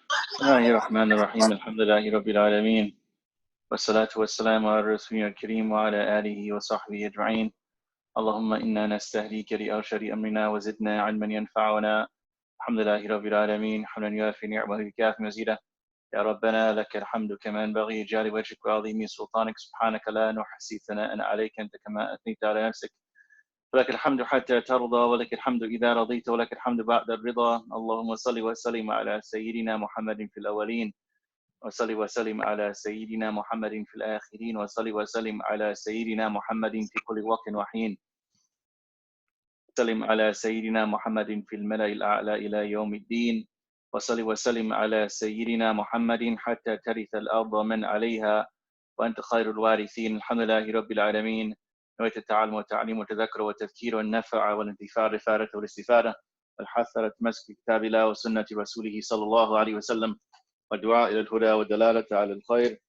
بسم الله الرحمن الرحيم الحمد لله رب العالمين والصلاة والسلام على رسولنا الكريم وعلى آله وصحبه أجمعين اللهم إنا نستهديك لأرشد أمرنا وزدنا علما ينفعنا الحمد لله رب العالمين حمدا يوافي نعمه الكافي مزيدا يا ربنا لك الحمد كما ينبغي جلال وجهك وعظيم سلطانك سبحانك لا نحصي ثناء عليك أنت كما أثنيت على نفسك ولك الحمد حتى ترضى ولك الحمد إذا رضيت ولك الحمد بعد الرضا اللهم صل وسلم على سيدنا محمد في الأولين وصل وسلم على سيدنا محمد في الآخرين وصل وسلم على سيدنا محمد في كل وقت وحين وسلم على سيدنا محمد في الملأ الأعلى إلى يوم الدين وصل وسلم على سيدنا محمد حتى ترث الأرض من عليها وأنت خير الوارثين الحمد لله رب العالمين نويت التعلم والتعليم والتذكر والتذكير والنفع والانتفاع الرفارة والاستفادة والحث على تمسك كتاب الله وسنة رسوله صلى الله عليه وسلم والدعاء إلى الهدى والدلالة على الخير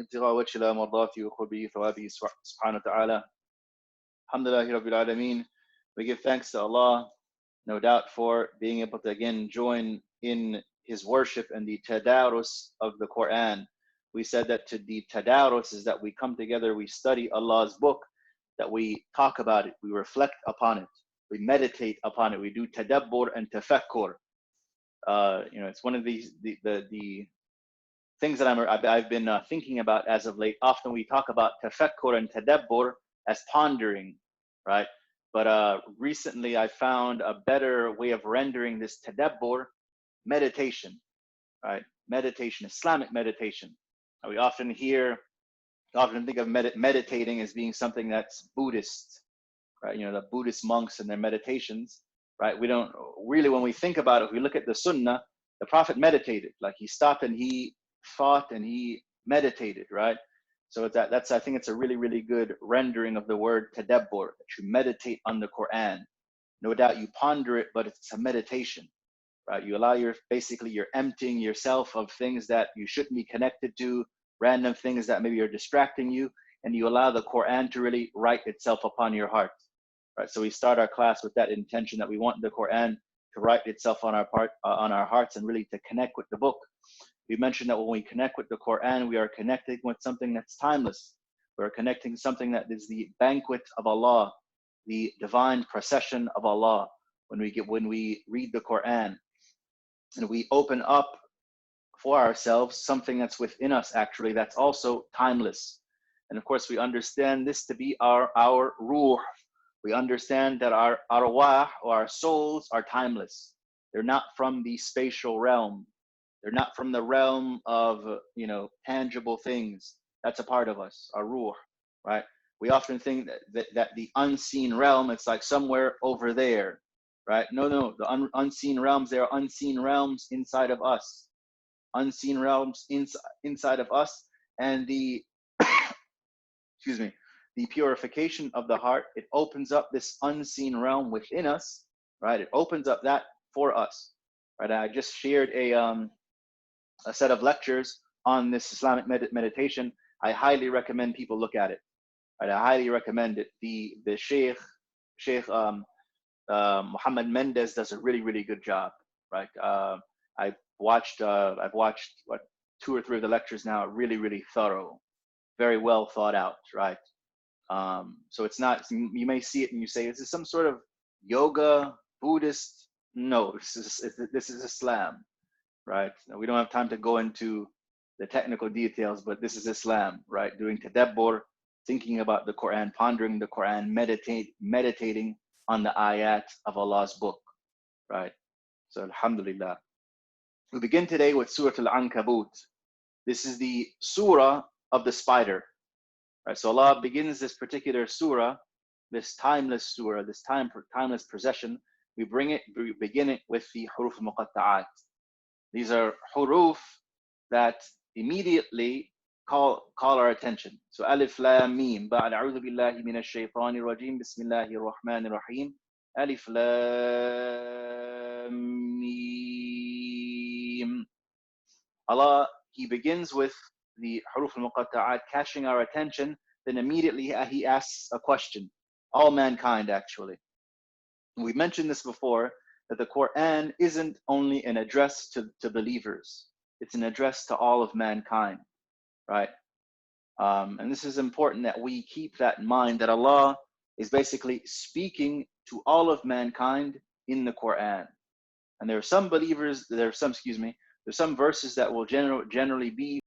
ابتغاء وجه الله مرضاته وقربه ثوابه سبحانه وتعالى Alhamdulillah Rabbil Alameen. We give thanks to Allah, no doubt, for being able to again join in His worship and the tadarus of the Qur'an. We said that to the tadarus is that we come together, we study Allah's book, that we talk about it, we reflect upon it, we meditate upon it, we do tadabbur and tafakkur. It's one of these the things that I've been thinking about as of late. Often we talk about tafakkur and tadabbur as pondering, right? But recently I found a better way of rendering this tadabbur, meditation, right? Meditation, Islamic meditation. We often think of meditating as being something that's Buddhist, right? The Buddhist monks and their meditations, right? We don't really, when we think about it, if we look at the Sunnah, the Prophet meditated, like he stopped and he thought and he meditated, right? So that's I think it's a really, really good rendering of the word tadabbur, that you meditate on the Quran. No doubt you ponder it, but it's a meditation, right? You allow you're emptying yourself of things that you shouldn't be connected to, random things that maybe are distracting you, and you allow the Quran to really write itself upon your heart, right? So we start our class with that intention that we want the Quran to write itself on our hearts and really to connect with the book. We mentioned that when we connect with the Quran, we are connecting with something that's timeless. We're connecting something that is the banquet of Allah, the divine procession of Allah. When we read the Quran and we open up for ourselves something that's within us, actually, that's also timeless. And of course, we understand this to be our ruh. We understand that our arwah, or our souls, are timeless. They're not from the spatial realm. They're not from the realm of tangible things. That's a part of us, our ruh, right? We often think that the unseen realm, it's like somewhere over there, right? No, the unseen realms, there are unseen realms inside of us. Unseen realms inside of us, and the excuse me, the purification of the heart, it opens up this unseen realm within us, right? It opens up that for us, right? I just shared a set of lectures on this Islamic meditation. I highly recommend people look at it, right? I highly recommend it. The Sheikh Muhammad Mendez does a really, really good job, right? I've watched 2 or 3 of the lectures now, really, really thorough, very well thought out, right? So it's not, you may see it and you say, is this some sort of yoga, Buddhist? No, this is Islam, right? Now, we don't have time to go into the technical details, but this is Islam, right? Doing tadabbur, thinking about the Quran, pondering the Quran, meditating on the ayat of Allah's book, right? So alhamdulillah. We begin today with Surah Al-Ankabut. This is the surah of the spider, right? So Allah begins this particular surah, this timeless surah, this timeless procession. We begin it with the huruf al-muqatta'at. These are huruf that immediately call our attention. So alif lam mim. Ba'd a'udhu billahi minash shaitanir rajim. Bismillahir rahmanir rahim. Alif lam mim. Allah, He begins with the huruf al-muqatta'at, catching our attention. Then immediately He asks a question. All mankind, actually. We mentioned this before, that the Qur'an isn't only an address to believers, it's an address to all of mankind, right? And this is important that we keep that in mind, that Allah is basically speaking to all of mankind in the Qur'an. And there are some believers, there's some verses that will generally be